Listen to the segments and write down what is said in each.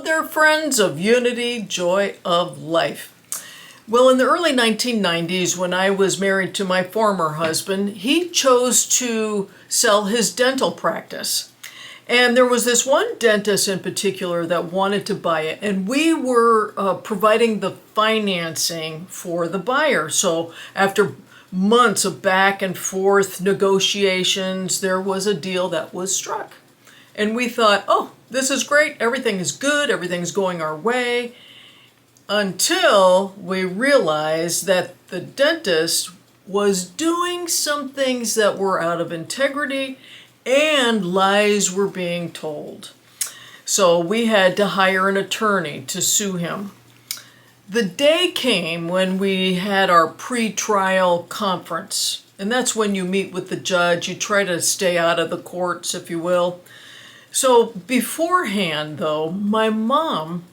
there, friends of unity, joy of life. Well, in the early 1990s, when I was married to my former husband, he chose to sell his dental practice. And there was this one dentist in particular that wanted to buy it, and we were providing the financing for the buyer. So after months of back and forth negotiations, there was a deal that was struck. And we thought, oh, this is great, everything is good, everything's going our way, until we realized that the dentist was doing some things that were out of integrity and lies were being told. So we had to hire an attorney to sue him. The day came when we had our pre-trial conference, and that's when you meet with the judge. You try to stay out of the courts, if you will. So beforehand, though, my mom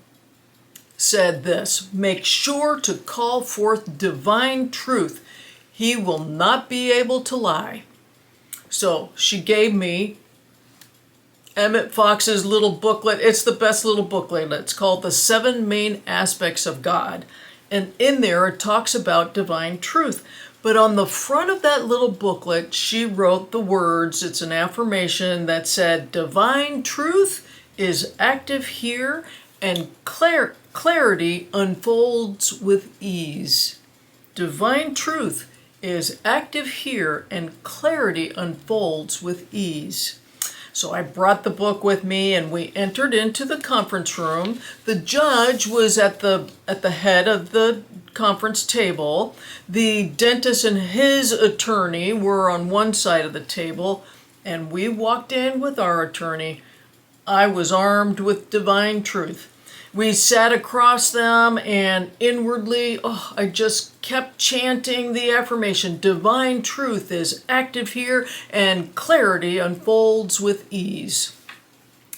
said this: make sure to call forth divine truth. He will not be able to lie. So she gave me Emmett Fox's little booklet. It's the best little booklet. It's called The 7 Main Aspects of God. And in there it talks about divine truth. But on the front of that little booklet, she wrote the words, it's an affirmation that said, divine truth is active here and clarity unfolds with ease. Divine truth is active here and clarity unfolds with ease. So I brought the book with me and we entered into the conference room. The judge was at the head of the conference table. The dentist and his attorney were on one side of the table, and we walked in with our attorney. I was armed with divine truth. We sat across them, and inwardly, I just kept chanting the affirmation, divine truth is active here and clarity unfolds with ease.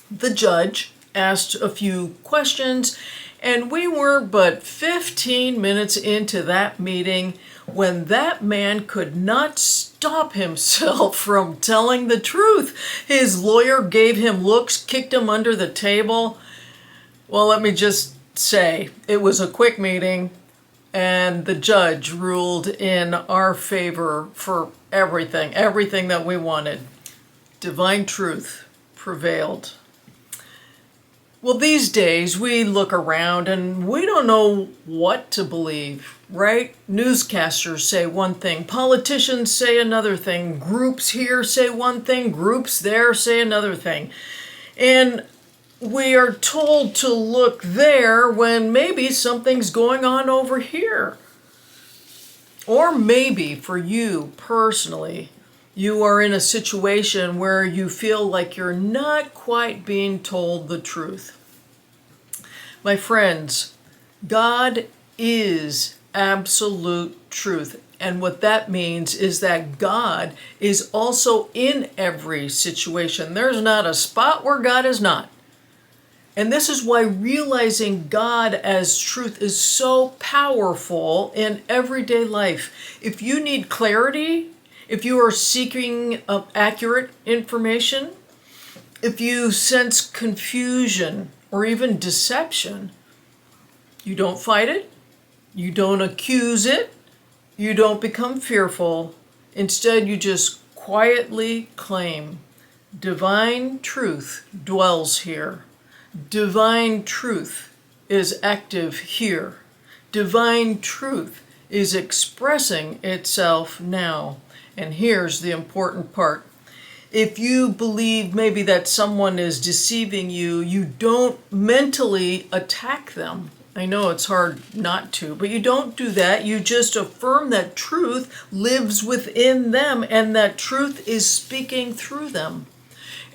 The judge asked a few questions, and we were but 15 minutes into that meeting when that man could not stop himself from telling the truth. His lawyer gave him looks, kicked him under the table. Well, let me just say, it was a quick meeting, and the judge ruled in our favor for everything that we wanted. Divine truth prevailed. Well, these days we look around and we don't know what to believe, right? Newscasters say one thing, politicians say another thing, groups here say one thing, groups there say another thing. And we are told to look there when maybe something's going on over here. Or maybe for you personally, you are in a situation where you feel like you're not quite being told the truth. My friends, God is absolute truth. And what that means is that God is also in every situation. There's not a spot where God is not. And this is why realizing God as truth is so powerful in everyday life. If you need clarity, if you are seeking accurate information, if you sense confusion or even deception, you don't fight it, you don't accuse it, you don't become fearful. Instead, you just quietly claim, divine truth dwells here. Divine truth is active here. Divine truth is expressing itself now. And here's the important part. If you believe maybe that someone is deceiving you, you don't mentally attack them. I know it's hard not to, but you don't do that. You just affirm that truth lives within them and that truth is speaking through them.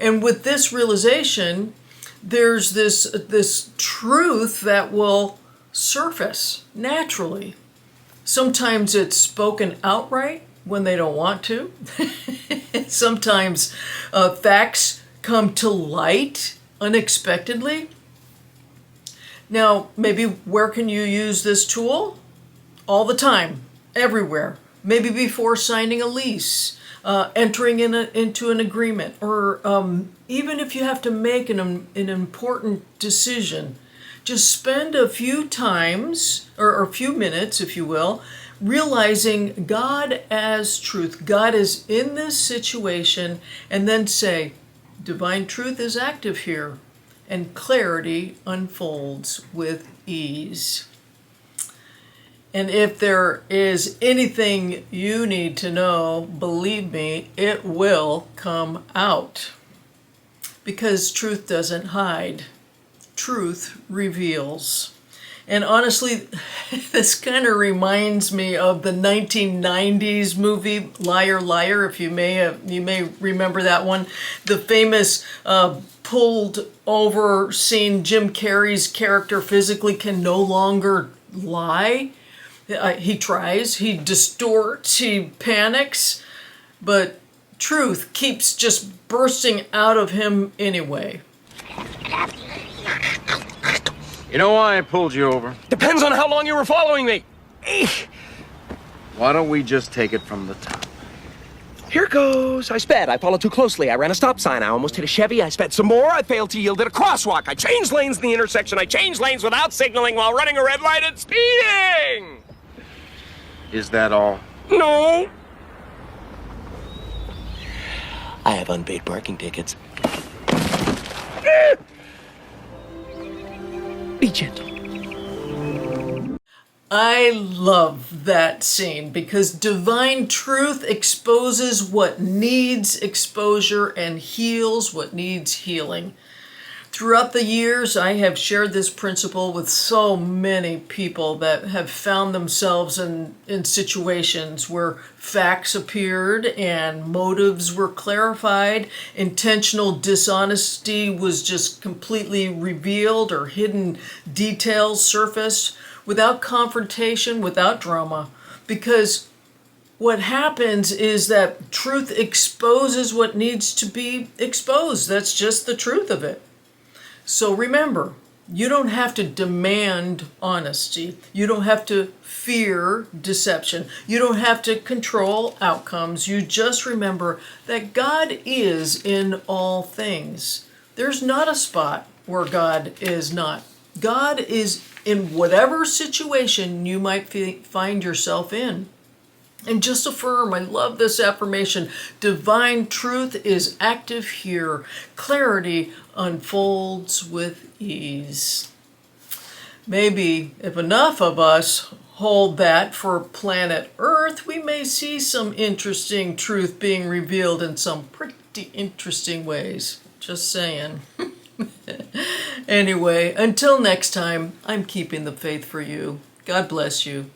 And with this realization, there's this truth that will surface naturally. Sometimes it's spoken outright when they don't want to. Sometimes facts come to light unexpectedly. Now, maybe where can you use this tool? All the time, everywhere. Maybe before signing a lease, entering into an agreement, or even if you have to make an important decision, Just spend a few times, or a few minutes, if you will, realizing God as truth. God is in this situation, and then say, divine truth is active here, and clarity unfolds with ease. And if there is anything you need to know, believe me, it will come out. Because truth doesn't hide, truth reveals. And honestly, this kind of reminds me of the 1990s movie Liar Liar. If you may remember that one, the famous pulled over scene. Jim Carrey's character physically can no longer lie. He tries, he distorts, he panics, but truth keeps just bursting out of him anyway. You know why I pulled you over? Depends on how long you were following me. Why don't we just take it from the top? Here goes. I sped. I followed too closely. I ran a stop sign. I almost hit a Chevy. I sped some more. I failed to yield at a crosswalk. I changed lanes in the intersection. I changed lanes without signaling while running a red light and speeding. Is that all? No. I have unpaid parking tickets. Be gentle. I love that scene because divine truth exposes what needs exposure and heals what needs healing. Throughout the years, I have shared this principle with so many people that have found themselves in situations where facts appeared and motives were clarified, intentional dishonesty was just completely revealed, or hidden details surfaced without confrontation, without drama. Because what happens is that truth exposes what needs to be exposed. That's just the truth of it. So remember, you don't have to demand honesty. You don't have to fear deception. You don't have to control outcomes. You just remember that God is in all things. There's not a spot where God is not. God is in whatever situation you might find yourself in. And just affirm, I love this affirmation, divine truth is active here. Clarity unfolds with ease. Maybe if enough of us hold that for planet Earth, we may see some interesting truth being revealed in some pretty interesting ways. Just saying. Anyway, until next time, I'm keeping the faith for you. God bless you.